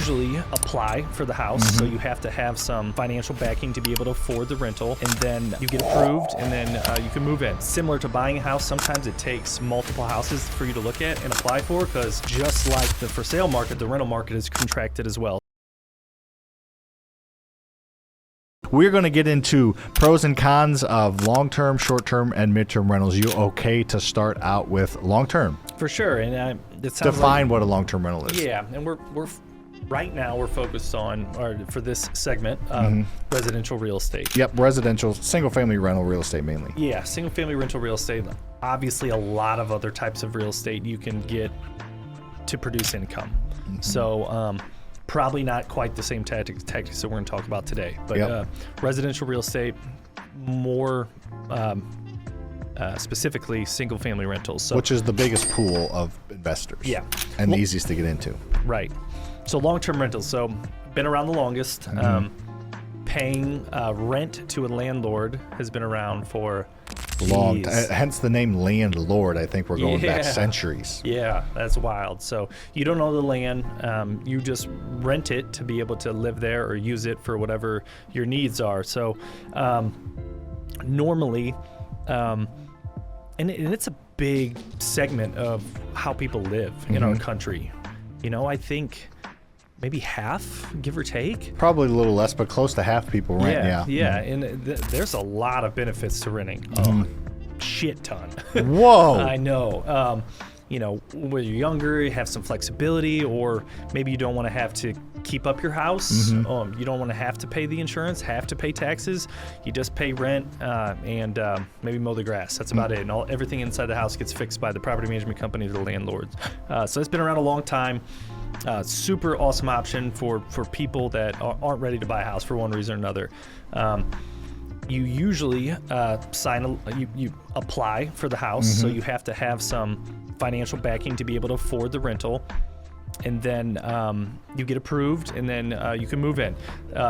usually apply for the house, so you have to have some financial backing to be able to afford the rental, and then you get approved, and then you can move in. Similar to buying a house, sometimes it takes multiple houses for you to look at and apply for, because just like the for sale market, the rental market is contracted as well. We're going to get into pros and cons of long-term, short-term, and mid-term rentals. You okay to start out with long-term? For sure, and it sounds define what a long-term rental is. Yeah, and we're right now we're focused on, or for this segment, residential real estate. Yep, residential, single-family rental real estate mainly. Yeah, single-family rental real estate. Obviously, a lot of other types of real estate you can get to produce income. So. Probably not quite the same tactics that we're going to talk about today, but residential real estate, more specifically single-family rentals. So, which is the biggest pool of investors. Yeah. And the easiest to get into. Right. So long-term rentals. So been around the longest. Paying rent to a landlord has been around for long. Hence the name landlord. I think we're going back centuries. Yeah, that's wild. So you don't own the land. You just rent it to be able to live there or use it for whatever your needs are. So normally, and it's a big segment of how people live in our country. You know, I think maybe half, give or take. Probably a little less, but close to half people rent, Yeah, and there's a lot of benefits to renting. Shit ton. Whoa. I know. You know, when you're younger, you have some flexibility, or maybe you don't want to have to keep up your house. You don't want to have to pay the insurance, have to pay taxes. You just pay rent and maybe mow the grass. That's about it. And everything inside the house gets fixed by the property management company or the landlords. So it's been around a long time. Super awesome option for people that aren't ready to buy a house for one reason or another. You usually you apply for the house, so you have to have some financial backing to be able to afford the rental, and then you get approved, and then you can move in.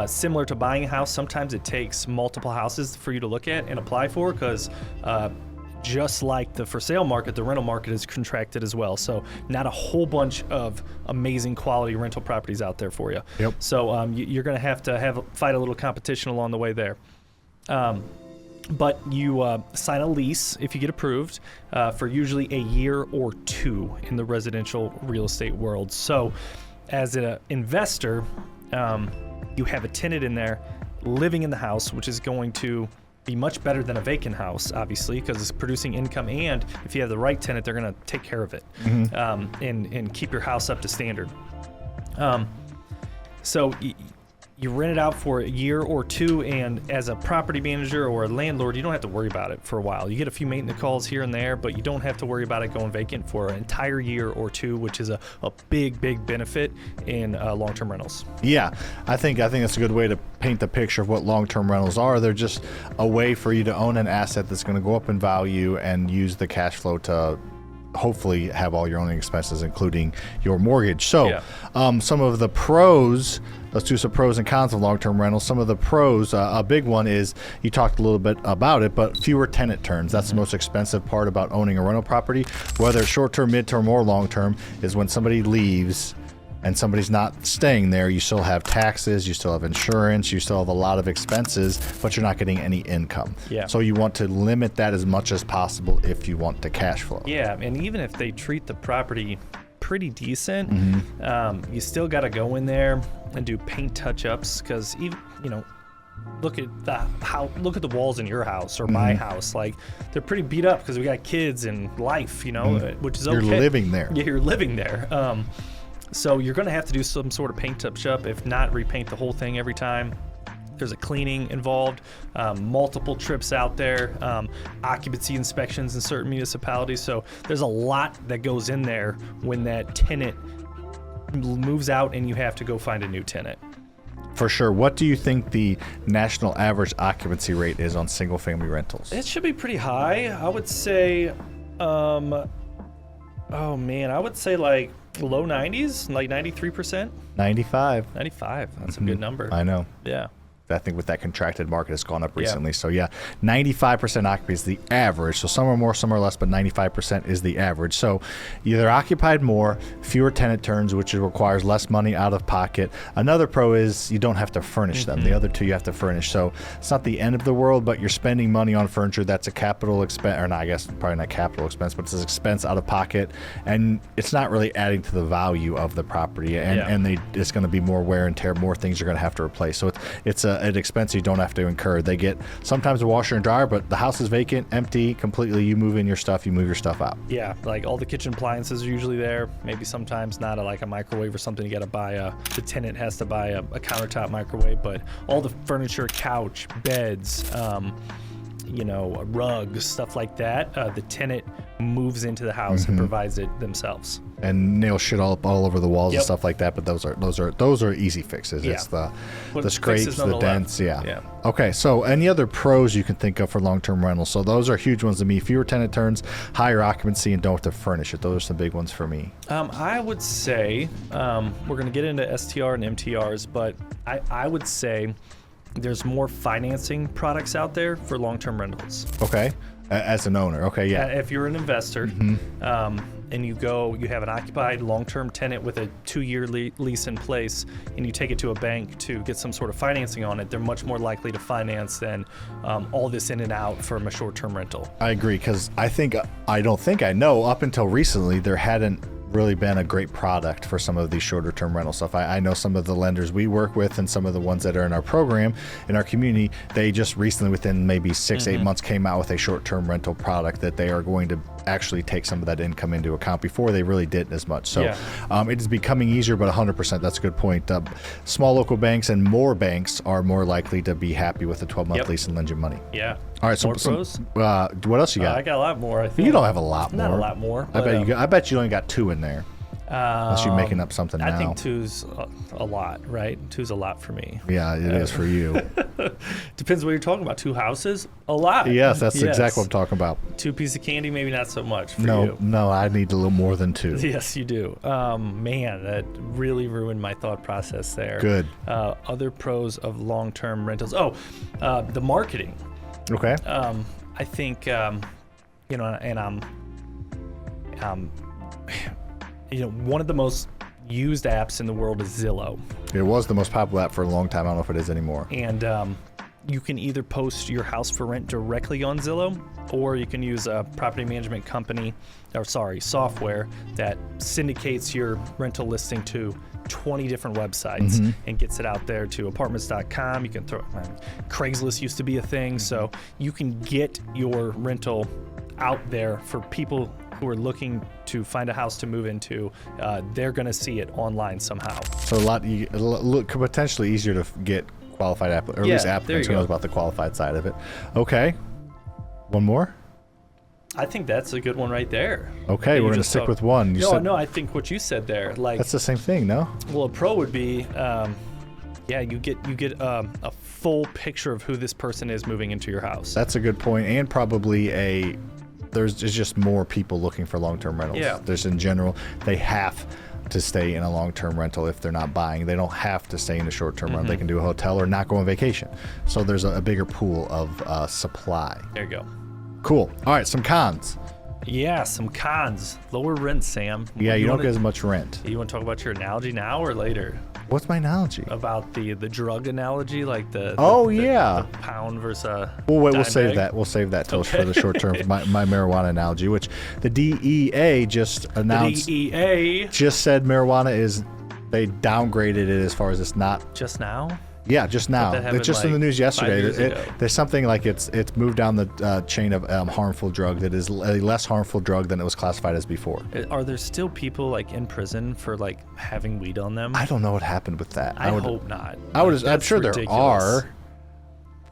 Similar to buying a house, sometimes it takes multiple houses for you to look at and apply for, because just like the for sale market, the rental market is contracted as well. So not a whole bunch of amazing quality rental properties out there for you. Yep. So you're going to have fight a little competition along the way there. But you sign a lease if you get approved for usually a year or two in the residential real estate world. So as an investor, you have a tenant in there living in the house, which is going to be much better than a vacant house, obviously, because it's producing income, and if you have the right tenant, they're going to take care of it and keep your house up to standard. So you rent it out for a year or two, and as a property manager or a landlord, you don't have to worry about it for a while. You get a few maintenance calls here and there, but you don't have to worry about it going vacant for an entire year or two, which is a big benefit in long-term rentals. Yeah, I think that's a good way to paint the picture of what long-term rentals are. They're just a way for you to own an asset that's going to go up in value and use the cash flow to hopefully have all your own expenses, including your mortgage. So some of the pros, let's do some pros and cons of long-term rentals. Some of the pros, a big one is, you talked a little bit about it, but fewer tenant turns. That's the most expensive part about owning a rental property, whether it's short-term, mid-term, or long-term, is when somebody leaves and somebody's not staying there, you still have taxes, you still have insurance, you still have a lot of expenses, but you're not getting any income. Yeah. So you want to limit that as much as possible if you want to cash flow. Yeah, and even if they treat the property pretty decent, you still got to go in there and do paint touch-ups, because even, look at the walls in your house or my house. Like, they're pretty beat up because we got kids and life, which is okay. You're living there. Yeah, you're living there. So you're going to have to do some sort of paint touch-up, if not repaint the whole thing every time. There's a cleaning involved, multiple trips out there, occupancy inspections in certain municipalities. So there's a lot that goes in there when that tenant moves out and you have to go find a new tenant. For sure. What do you think the national average occupancy rate is on single-family rentals? It should be pretty high. I would say, I would say like low 90s, like 93%. 95. 95. That's a good number. I know. Yeah. I think with that contracted market has gone up recently. So yeah, 95% occupancy is the average. So some are more, some are less, but 95% is the average. So either occupied more, fewer tenant turns, which requires less money out of pocket. Another pro is you don't have to furnish them. The other two you have to furnish. So it's not the end of the world, but you're spending money on furniture. That's a capital expense, or not, I guess probably not capital expense, but it's an expense out of pocket, and it's not really adding to the value of the property. And it's going to be more wear and tear, more things you're going to have to replace. So it's an expense you don't have to incur. They get sometimes a washer and dryer, but the house is vacant, empty completely. You move in your stuff, you move your stuff out. Yeah, like all the kitchen appliances are usually there. Maybe sometimes not like a microwave or something. You got to buy the tenant has to buy a countertop microwave, but all the furniture, couch, beds, rugs, stuff like that, the tenant moves into the house and provides it themselves. And nail shit all over the walls and stuff like that, but those are easy fixes. Yeah. It's the scrapes, the dents. Yeah. Okay, so any other pros you can think of for long-term rentals? So those are huge ones to me. Fewer tenant turns, higher occupancy, and don't have to furnish it. Those are some big ones for me. I would say we're going to get into STR and MTRs, but I would say there's more financing products out there for long-term rentals. Okay, as an owner. Okay, yeah. If you're an investor, and you have an occupied long-term tenant with a 2-year lease in place, and you take it to a bank to get some sort of financing on it, they're much more likely to finance than all this in and out from a short-term rental. I agree, because I know up until recently there hadn't really been a great product for some of these shorter term rental stuff. I know some of the lenders we work with and some of the ones that are in our program, in our community, they just recently, within maybe 6-8 months, came out with a short term rental product that they are going to actually take some of that income into account. Before they really didn't as much. So it is becoming easier, but 100%, that's a good point. Small local banks and more banks are more likely to be happy with a 12-month lease and lend you money. Yeah. All right, more pros? What else you got? I got a lot more, I think. You don't have a lot more. Not a lot more. I bet you only got 2 in there. Unless you're making up something now. I think 2's a lot, right? 2's a lot for me. Yeah, it is for you. Depends what you're talking about. 2 houses? A lot. Yes, that's exactly what I'm talking about. 2 pieces of candy, maybe not so much for you. No, I need a little more than 2. Yes, you do. Man, that really ruined my thought process there. Good. Other pros of long-term rentals. The marketing. Okay. I think, one of the most used apps in the world is Zillow. It was the most popular app for a long time. I don't know if it is anymore. And you can either post your house for rent directly on Zillow, or you can use a property management software that syndicates your rental listing to 20 different websites and gets it out there to apartments.com. You can Craigslist used to be a thing, so you can get your rental out there for people who are looking to find a house to move into. They're going to see it online somehow. So potentially easier to get qualified applicants, or at least applicants who knows about the qualified side of it. Okay, one more. I think that's a good one right there. Okay, we're going to stick with one. No, I think what you said there, that's the same thing, no? Well, a pro would be, you get a full picture of who this person is moving into your house. That's a good point, and probably there's just more people looking for long-term rentals. Yeah. There's in general, they have to stay in a long-term rental if they're not buying. They don't have to stay in a short-term rental. They can do a hotel or not go on vacation. So there's a bigger pool of supply. There you go. Cool. All right, some cons. Yeah, some cons. Lower rent, Sam. Yeah, you don't get as much rent. You want to talk about your analogy now or later? What's my analogy? About the drug analogy, like the pound versus we'll save that. We'll save that till for the short term. My marijuana analogy, which the DEA just announced. The DEA just said marijuana they downgraded it as far as it's not. Just now? Yeah, just now. It's just in the news yesterday. There's something like it's moved down the chain of harmful drug that is a less harmful drug than it was classified as before. Are there still people in prison for having weed on them? I don't know what happened with that. I hope not. I'm sure ridiculous. There are,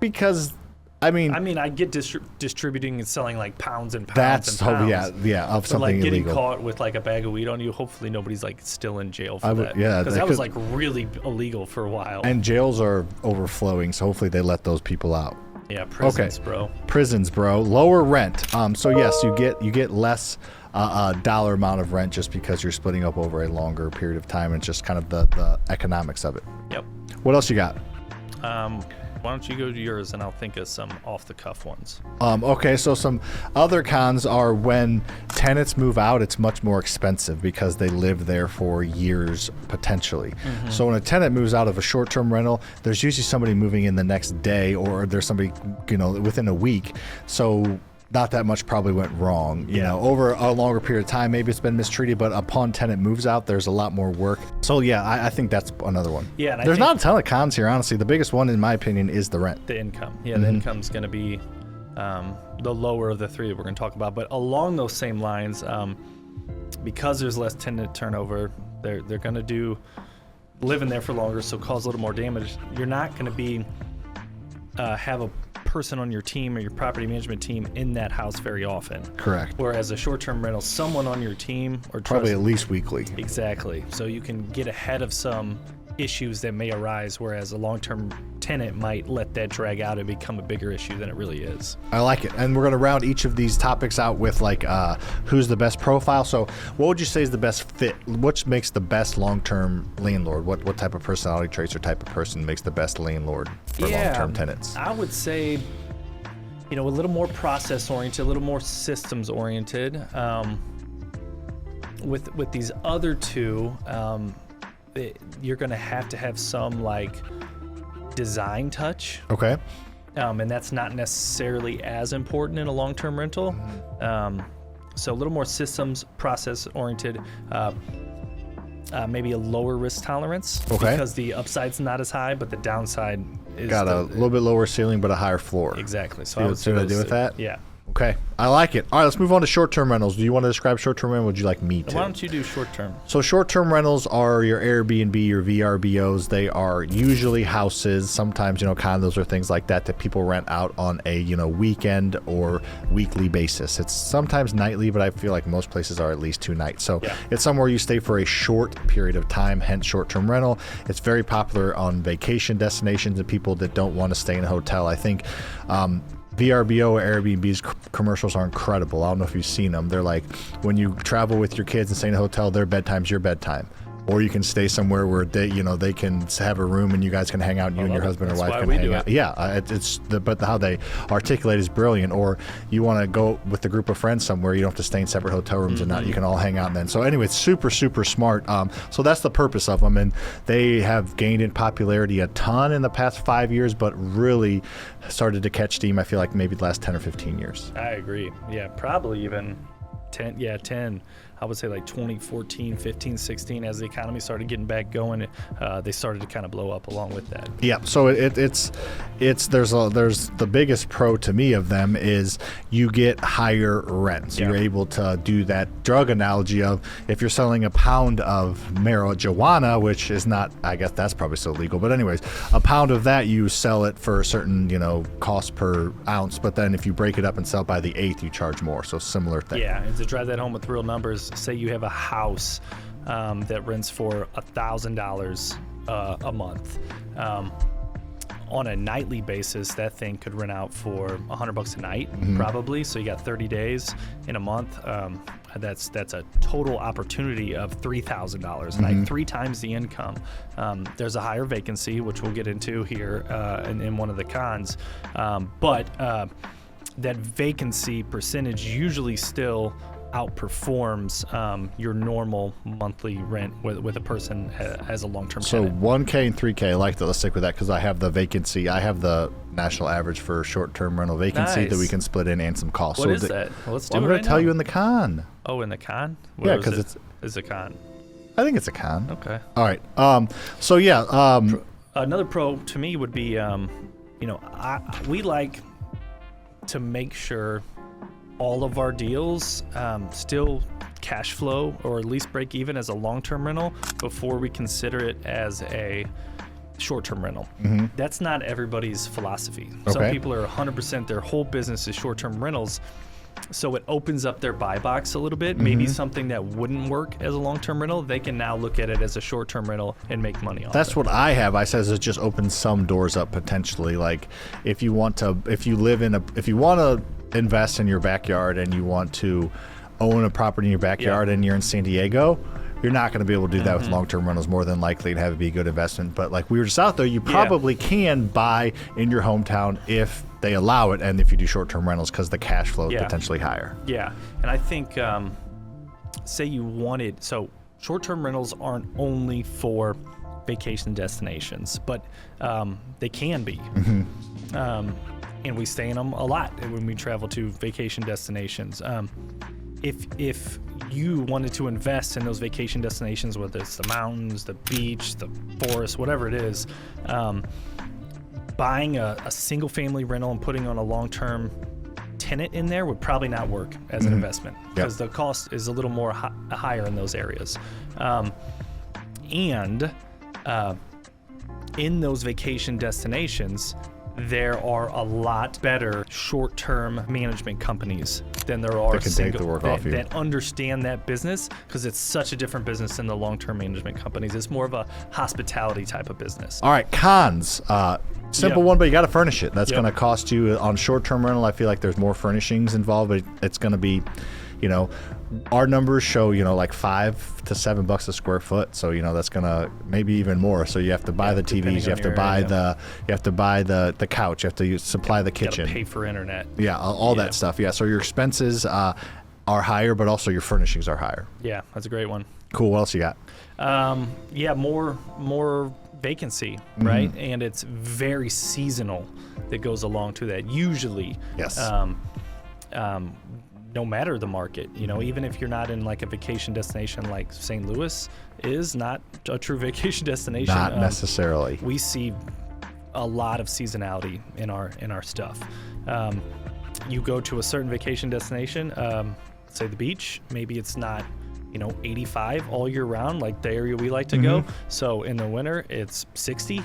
because I I get distributing and selling pounds and pounds and pounds. Of something illegal. Getting caught with a bag of weed on you, hopefully nobody's still in jail for that. Yeah, because that was really illegal for a while. And jails are overflowing, so hopefully they let those people out. Yeah, prisons, bro. Prisons, bro. Lower rent. So yes, you get less dollar amount of rent just because you're splitting up over a longer period of time. It's just kind of the economics of it. Yep. What else you got? Why don't you go to yours, and I'll think of some off-the-cuff ones. Okay, so some other cons are when tenants move out, it's much more expensive because they live there for years potentially. So when a tenant moves out of a short-term rental, there's usually somebody moving in the next day, or there's somebody, within a week. So not that much probably went wrong. Over a longer period of time, maybe it's been mistreated, but upon tenant moves out, there's a lot more work. So yeah, I think that's another one. Yeah, and there's not a ton of cons here, honestly. The biggest one, in my opinion, is the rent. The income. Yeah, the income's going to be the lower of the three that we're going to talk about. But along those same lines, because there's less tenant turnover, they're going to do living there for longer, so cause a little more damage. You're not going to be have a person on your team or your property management team in that house very often. Correct. Whereas a short-term rental, someone on your team or probably at least weekly. Exactly. So you can get ahead of some issues that may arise, whereas a long-term tenant might let that drag out and become a bigger issue than it really is. I like it. And we're going to round each of these topics out with who's the best profile. So what would you say is the best fit? What makes the best long-term landlord? What type of personality traits or type of person makes the best landlord for long-term tenants? I would say, a little more process-oriented, a little more systems-oriented. With these other two, you're going to have some design touch. Okay. And that's not necessarily as important in a long-term rental. So a little more systems, process-oriented, maybe a lower risk tolerance. Okay. Because the upside's not as high, but the downside is got a little bit lower ceiling, but a higher floor. Exactly. So I would see what I do with that? Yeah. Okay, I like it. All right, let's move on to short-term rentals. Do you want to describe short-term rental, or would you like me to? Why don't you do short-term? So short-term rentals are your Airbnb, your VRBOs. They are usually houses, sometimes, condos or things like that people rent out on a, weekend or weekly basis. It's sometimes nightly, but I feel like most places are at least 2 nights. So it's somewhere you stay for a short period of time, hence short-term rental. It's very popular on vacation destinations and people that don't want to stay in a hotel. I think VRBO or Airbnb's commercials are incredible. I don't know if you've seen them. They're like, when you travel with your kids and stay in a hotel, their bedtime's your bedtime. Or you can stay somewhere where they can have a room and you guys can hang out, and you and your husband or wife can hang out. Yeah, but how they articulate is brilliant. Or you want to go with a group of friends somewhere, you don't have to stay in separate hotel rooms and not. You can all hang out then. So anyway, it's super, super smart. So that's the purpose of them, and they have gained in popularity a ton in the past 5 years, but really started to catch steam, I feel like maybe the last 10 or 15 years. I agree. Yeah, probably even 10. Yeah, 10. I would say 2014, 15, 16, as the economy started getting back going, they started to kind of blow up along with that. Yeah, so there's the biggest pro to me of them is you get higher rents. You're able to do that drug analogy of if you're selling a pound of marijuana, which is not, I guess that's probably still legal, but anyways, a pound of that you sell it for a certain cost per ounce, but then if you break it up and sell by the eighth, you charge more. So similar thing. Yeah, and to drive that home with real numbers. Say you have a house that rents for $1,000 a month. On a nightly basis, that thing could rent out for $100 a night, probably. So you got 30 days in a month. That's a total opportunity of $3,000 a night, 3 times the income. There's a higher vacancy, which we'll get into here in one of the cons. But that vacancy percentage usually still outperforms your normal monthly rent with a person as a long-term tenant. So 1K and 3K, I like that. Let's stick with that because I have the vacancy. I have the national average for short-term rental vacancy that we can split in and some costs. What is that? Well, let's do it I'm going to tell you in the con. Oh, in the con? Yeah, because it's a con. I think it's a con. Okay. All right. So yeah. Another pro to me would be, we like to make sure all of our deals still cash flow or at least break even as a long-term rental before we consider it as a short-term rental. That's not everybody's philosophy. Some people are 100%, their whole business is short-term rentals. So it opens up their buy box a little bit. Maybe something that wouldn't work as a long-term rental, they can now look at it as a short-term rental and make money off it. That's what I have. I says it just opens some doors up potentially. Like if you want to invest in your backyard and you want to own a property in your backyard and you're in San Diego, You're not going to be able to do that with long-term rentals, more than likely, and have it be a good investment. But like we were just out there, you probably can buy in your hometown if they allow it, and if you do short-term rentals, because the cash flow is potentially higher. Yeah, and I think, say you wanted, so short-term rentals aren't only for vacation destinations, but they can be. And we stay in them a lot when we travel to vacation destinations. If you wanted to invest in those vacation destinations, whether it's the mountains, the beach, the forest, whatever it is, buying a single family rental and putting on a long-term tenant in there would probably not work as an investment, because the cost is a little more higher in those areas. And in those vacation destinations, there are a lot better short-term management companies than there are that can take the work off you, that understand that business, because it's such a different business than the long-term management companies. It's more of a hospitality type of business. All right, cons. Simple one, but you got to furnish it. That's going to cost you on short-term rental. I feel like there's more furnishings involved, but it's going to be, our numbers show, like $5 to $7 a square foot. So, that's going to maybe even more. So you have to buy the TVs, you have to buy the couch, you have to supply the kitchen. You got to pay for internet. Yeah, all that stuff. Yeah, so your expenses are higher, but also your furnishings are higher. Yeah, that's a great one. Cool. What else you got? More vacancy, right? And it's very seasonal that goes along to that. Usually, yes. No matter the market, even if you're not in like a vacation destination like St. Louis is not a true vacation destination. Not necessarily. We see a lot of seasonality in our stuff. You go to a certain vacation destination, say the beach, maybe it's not 85 all year round, like the area we like to go. So in the winter, it's 60.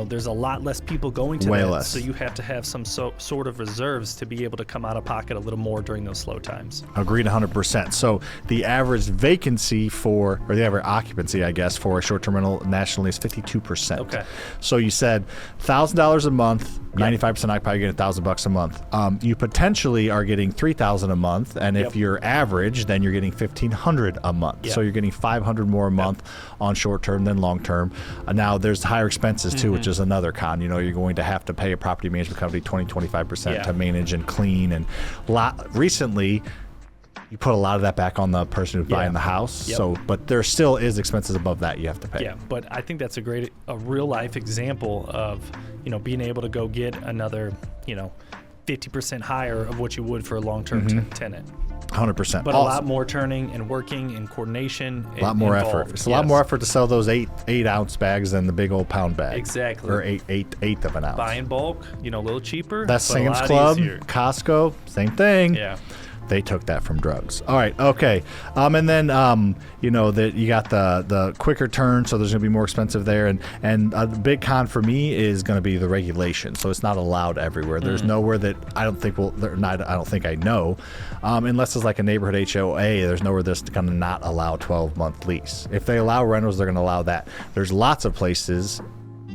There's a lot less people going to Way that. less. So you have to have some sort of reserves to be able to come out of pocket a little more during those slow times. Agreed 100%. So the average vacancy or the average occupancy, I guess, for a short-term rental nationally is 52%. Okay. So you said $1,000 a month, 95% occupied, you're getting $1,000 a month. You potentially are getting $3,000 a month, and if you're average, then you're getting $1,500 a month. So you're getting $500 more a month on short-term than long-term. Now there's higher expenses too, which is another con. You're going to have to pay a property management company 20-25% to manage and clean. And recently, you put a lot of that back on the person who's buying the house. So, but there still is expenses above that you have to pay. Yeah, but I think that's a real life example of being able to go get another 50% higher of what you would for a long-term tenant. 100%. But a lot more turning and working and coordination. A lot more effort. It's a lot more effort to sell those 8-ounce bags than the big old pound bag. Exactly. Or eighth of an ounce. Buy in bulk, a little cheaper. That's Sam's Club, easier. Costco, same thing. Yeah. They took that from drugs. All right, okay. And then that you got the quicker turn, so there's gonna be more expensive there. And a big con for me is gonna be the regulation. So it's not allowed everywhere. There's nowhere that I don't think I know, unless it's like a neighborhood HOA. There's nowhere that's gonna not allow 12-month lease. If they allow rentals, they're gonna allow that. There's lots of places,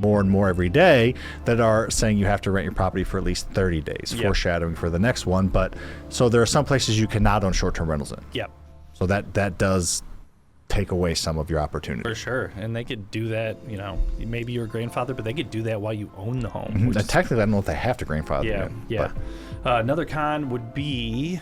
more and more every day, that are saying you have to rent your property for at least 30 days, foreshadowing for the next one. But so there are some places you cannot own short-term rentals in. Yep. So that does take away some of your opportunity. For sure. And they could do that, maybe you're a grandfather, but they could do that while you own the home. Technically, I don't know if they have to grandfather you in. Yeah. Another con would be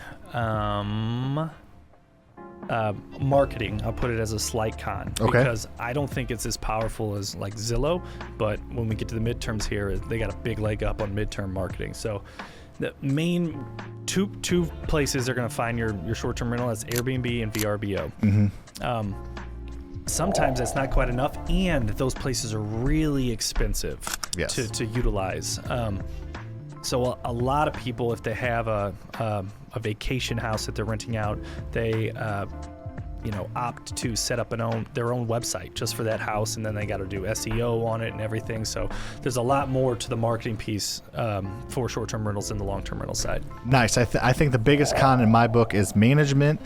marketing. I'll put it as a slight con, because I don't think it's as powerful as like Zillow, but when we get to the midterms here, they got a big leg up on midterm marketing. So the main two places they're going to find your short-term rental, that's Airbnb and VRBO. Sometimes that's not quite enough, and those places are really expensive to utilize. So a lot of people, if they have a vacation house that they're renting out, they opt to set up their own website just for that house, and then they got to do SEO on it and everything. So there's a lot more to the marketing piece for short-term rentals than the long-term rental side. Nice. I think the biggest con in my book is management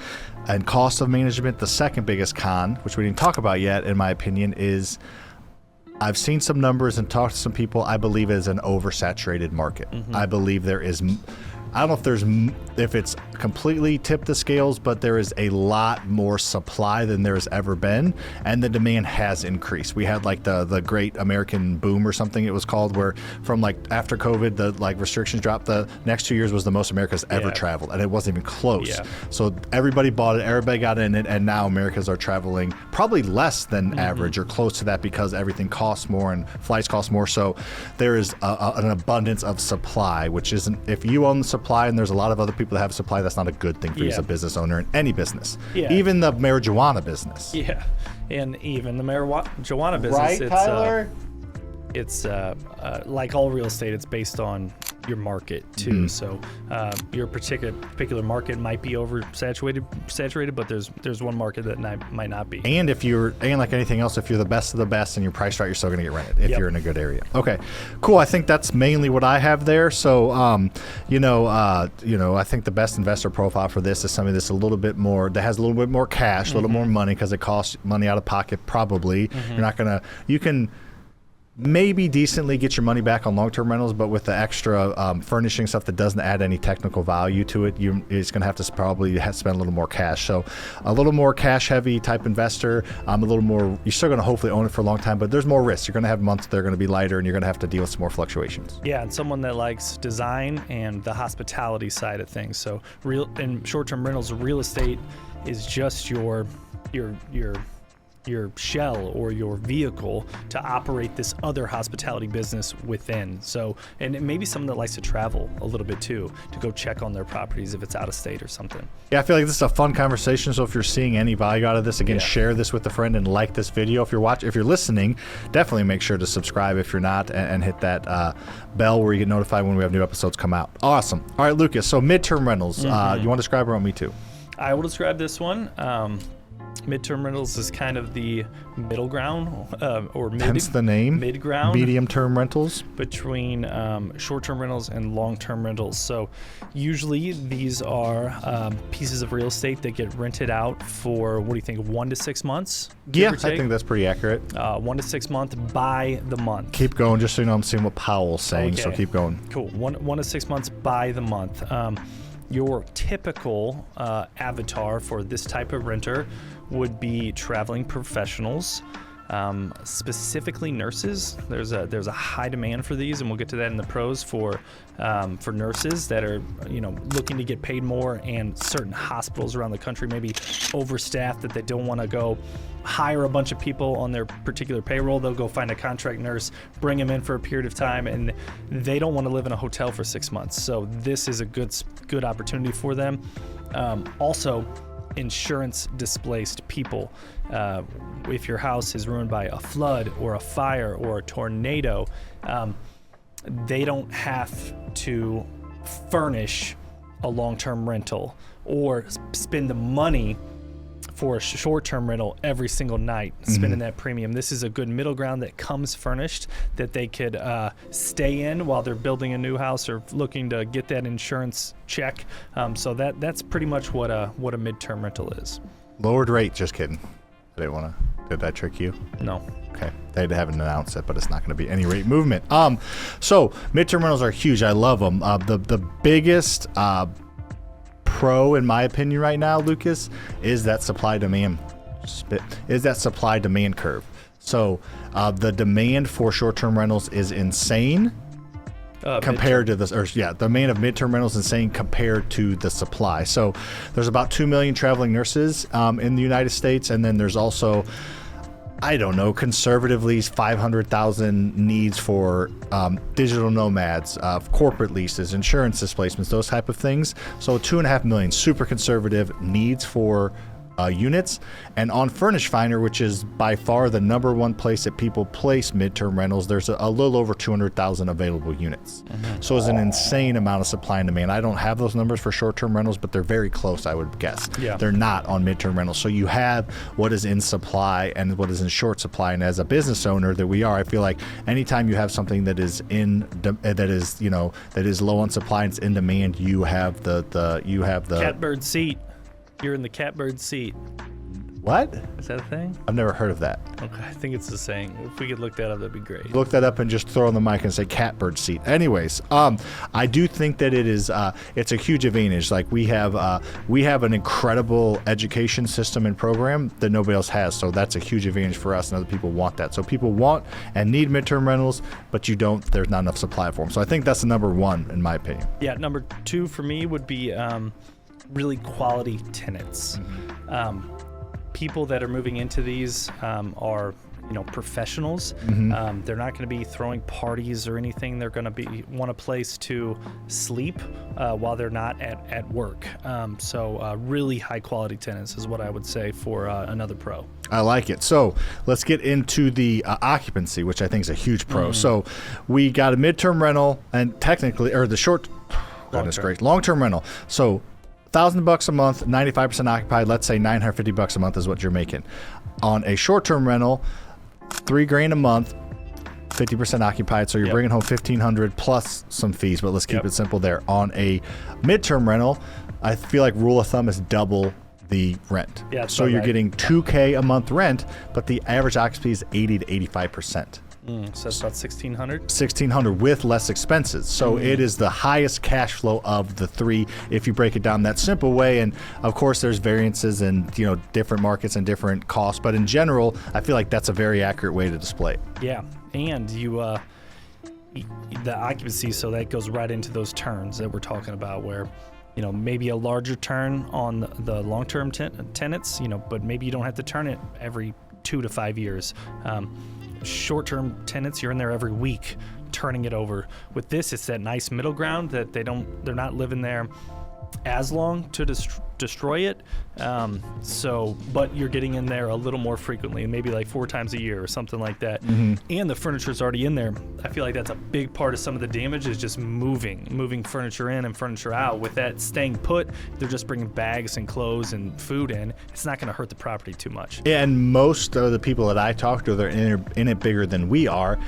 and cost of management. The second biggest con, which we didn't talk about yet, in my opinion, is I've seen some numbers and talked to some people. I believe it is an oversaturated market. I believe there is I don't know if it's completely tipped the scales, but there is a lot more supply than there has ever been, and the demand has increased. We had like the Great American Boom or something it was called, where from like after COVID, the like restrictions dropped. The next 2 years was the most America's ever traveled, and it wasn't even close. Yeah. So everybody bought it, everybody got in it, and now Americans are traveling probably less than average or close to that because everything costs more and flights cost more. So there is an abundance of supply, which isn't, if you own the supply and there's a lot of other people that have supply, that's not a good thing for you as a business owner in any business, even the marijuana business. Yeah, and even the marijuana business. Right, Tyler? It's like all real estate, it's based on your market too. So your particular market might be saturated, but there's one market that might not be. And like anything else, if you're the best of the best and you're priced right, you're still going to get rented if you're in a good area. Okay, cool. I think that's mainly what I have there. So I think the best investor profile for this is somebody that's a little bit more, that has a little bit more cash, a little more money, because it costs money out of pocket. Probably you can maybe decently get your money back on long-term rentals, but with the extra furnishing stuff that doesn't add any technical value to it, it's going to have to probably spend a little more cash. So a little more cash-heavy type investor, a little more, you're still going to hopefully own it for a long time, but there's more risk. You're going to have months that are going to be lighter, and you're going to have to deal with some more fluctuations. Yeah, and someone that likes design and the hospitality side of things. So in short-term rentals, real estate is just your shell or your vehicle to operate this other hospitality business within. So, and maybe someone that likes to travel a little bit too, to go check on their properties if it's out of state or something. Yeah, I feel like this is a fun conversation. So if you're seeing any value out of this, again, share this with a friend and like this video. If you're listening, definitely make sure to subscribe if you're not, and hit that bell where you get notified when we have new episodes come out. Awesome. All right, Lucas. So midterm rentals. You want to describe, or want me to? I will describe this one. Midterm rentals is kind of the middle ground, hence the name, mid-ground, medium-term rentals, between short-term rentals and long-term rentals. So usually these are pieces of real estate that get rented out for, what do you think, 1 to 6 months? Yeah, I think that's pretty accurate. 1 to 6 months by the month. Keep going, just so you know I'm seeing what Powell's saying, so keep going. Cool. 1 to 6 months by the month. Your typical avatar for this type of renter would be traveling professionals, specifically nurses. There's a high demand for these, and we'll get to that in the pros for nurses that are looking to get paid more, and certain hospitals around the country maybe overstaffed that they don't want to go hire a bunch of people on their particular payroll. They'll go find a contract nurse, bring them in for a period of time, and they don't want to live in a hotel for 6 months. So this is a good opportunity for them. Also, insurance displaced people. If your house is ruined by a flood or a fire or a tornado, they don't have to furnish a long-term rental or spend the money for a short-term rental every single night, spending that premium. This is a good middle ground that comes furnished, that they could stay in while they're building a new house or looking to get that insurance check. So that's pretty much what a midterm rental is. Lowered rate, just kidding. Did that trick you? No. Okay, they haven't announced it, but it's not going to be any rate movement. So midterm rentals are huge. I love them. The biggest pro, in my opinion, right now, Lucas, is that supply demand curve. So the demand for short-term rentals is insane compared to this, the demand of midterm rentals is insane compared to the supply. So there's about 2 million traveling nurses in the United States, and then there's also, I don't know, conservatively 500,000 needs for digital nomads, corporate leases, insurance displacements, those type of things. So 2.5 million super conservative needs for units. And on Furnish Finder, which is by far the number one place that people place midterm rentals, there's a little over 200,000 available units. So it's an insane amount of supply and demand. I don't have those numbers for short-term rentals, but they're very close, I would guess. Yeah. They're not on midterm rentals. So you have what is in supply and what is in short supply. And as a business owner that we are, I feel like anytime you have something that is that is low on supply and it's in demand, you have the catbird seat. You're in the catbird seat. What? Is that a thing? I've never heard of that. Okay, I think it's the saying. If we could look that up, that'd be great. Look that up and just throw on the mic and say catbird seat. Anyways, I do think that it is it's a huge advantage. Like we have an incredible education system and program that nobody else has. So that's a huge advantage for us, and other people want that. So people want and need midterm rentals, but you don't. There's not enough supply for them. So I think that's the number one in my opinion. Yeah, number two for me would be really quality tenants. People that are moving into these are, professionals. They're not going to be throwing parties or anything. They're going to want a place to sleep while they're not at work. So really high quality tenants is what I would say for another pro. I like it. So let's get into the occupancy, which I think is a huge pro. So we got a midterm rental and technically, or the short, long-term rental. So $1,000 a month, 95% occupied. Let's say $950 a month is what you're making. On a short-term rental, $3,000 a month, 50% occupied. So you're bringing home $1,500 plus some fees. But let's keep it simple there. On a midterm rental, I feel like rule of thumb is double the rent. Yeah, so you're getting $2,000 a month rent, but the average occupancy is 80 to 85%. So that's about $1,600. $1,600 with less expenses. So it is the highest cash flow of the three if you break it down that simple way. And of course, there's variances in different markets and different costs. But in general, I feel like that's a very accurate way to display it. Yeah, and the occupancy, so that goes right into those turns that we're talking about, where maybe a larger turn on the long-term tenants, but maybe you don't have to turn it every 2 to 5 years. Short-term tenants, you're in there every week turning it over. With this, it's that nice middle ground that they're not living there as long to destroy it. But you're getting in there a little more frequently, maybe like 4 times a year or something like that. And the furniture's already in there. I feel like that's a big part of some of the damage is just moving furniture in and furniture out. With that staying put, they're just bringing bags and clothes and food in. It's not going to hurt the property too much. Yeah, and most of the people that I talk to, they're in it bigger than we are.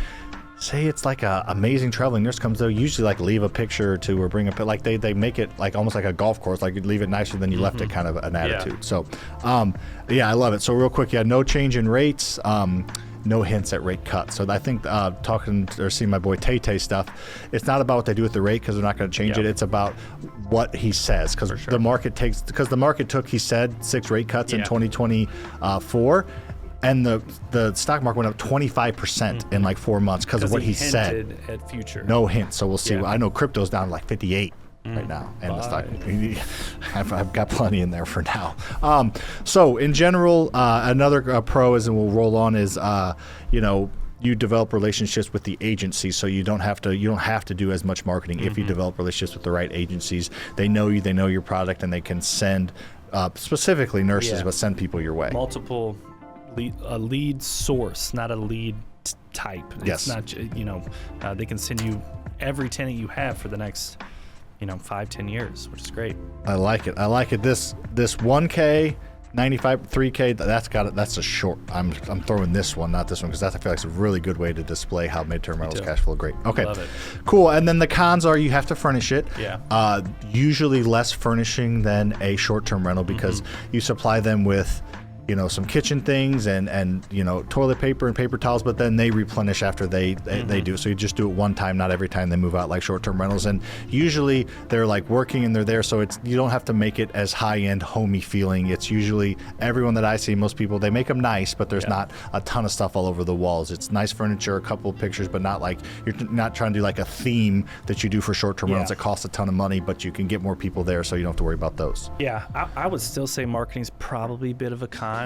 Say it's like a amazing traveling nurse comes, they'll usually like leave a picture or two or bring like they make it like almost like a golf course, like you leave it nicer than you left it, kind of an attitude. Yeah. So I love it. So real quick, no change in rates, no hints at rate cuts. So I think talking or seeing my boy Tay stuff, it's not about what they do with the rate because they're not going to change it. It's about what he says, because the market took, he said, 6 rate cuts in 2024. And the stock market went up 25% in like 4 months because of what he said. At future. No hint, so we'll see. I know crypto's down to like 58 right now, and the stock. I've got plenty in there for now. So in general, another pro is, and we'll roll on, is you develop relationships with the agencies, so you don't have to do as much marketing if you develop relationships with the right agencies. They know you, they know your product, and they can send specifically nurses, but send people your way. Multiple. A lead source, not a lead type. Yes. It's not, they can send you every tenant you have for the next, 5-10 years, which is great. I like it. This 1K, 95, 3K, that's a short. I'm throwing this one, not this one, because I feel like it's a really good way to display how midterm rentals cash flow great. Okay, love it. Cool. And then the cons are you have to furnish it. Yeah. Usually less furnishing than a short-term rental because you supply them with some kitchen things and toilet paper and paper towels, but then they replenish after they do. So you just do it one time, not every time they move out, like short-term rentals. And usually they're like working and they're there, so you don't have to make it as high-end, homey feeling. It's usually everyone that I see, most people, they make them nice, but there's not a ton of stuff all over the walls. It's nice furniture, a couple of pictures, but not like you're not trying to do like a theme that you do for short-term rentals that costs a ton of money, but you can get more people there, so you don't have to worry about those. Yeah, I would still say marketing's probably a bit of a con.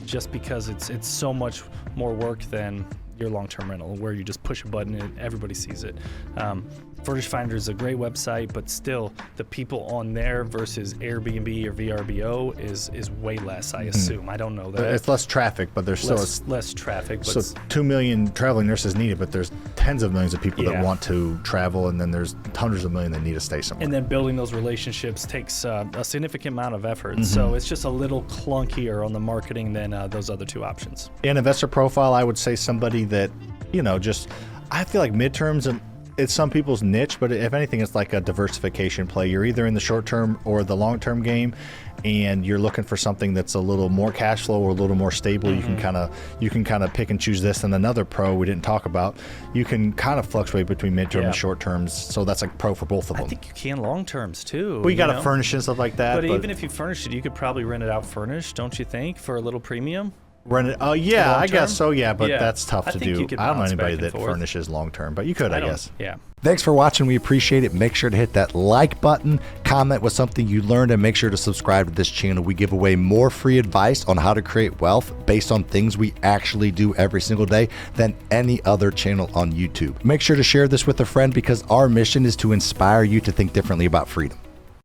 Just because it's so much more work than your long-term rental, where you just push a button and everybody sees it. Furnish Finder is a great website, but still the people on there versus Airbnb or VRBO is way less, I assume. I don't know that. It's less traffic, but there's still less traffic. So 2 million traveling nurses needed, but there's tens of millions of people that want to travel, and then there's hundreds of millions that need to stay somewhere. And then building those relationships takes a significant amount of effort. So it's just a little clunkier on the marketing than those other two options. In investor profile, I would say somebody that, I feel like midterms, and it's some people's niche, but if anything, it's like a diversification play. You're either in the short term or the long term game, and you're looking for something that's a little more cash flow or a little more stable. You can kind of pick and choose this. And another pro we didn't talk about, you can kind of fluctuate between midterm and short terms. So that's a pro for both of them. I think you can long terms too. Well, you got to furnish and stuff like that. But even if you furnish it, you could probably rent it out furnished, don't you think, for a little premium? Rent it? Oh, yeah, I guess so. Yeah, but that's tough to do. I don't know anybody that furnishes long term, but you could, I guess. Yeah. Thanks for watching. We appreciate it. Make sure to hit that like button, comment with something you learned, and make sure to subscribe to this channel. We give away more free advice on how to create wealth based on things we actually do every single day than any other channel on YouTube. Make sure to share this with a friend because our mission is to inspire you to think differently about freedom.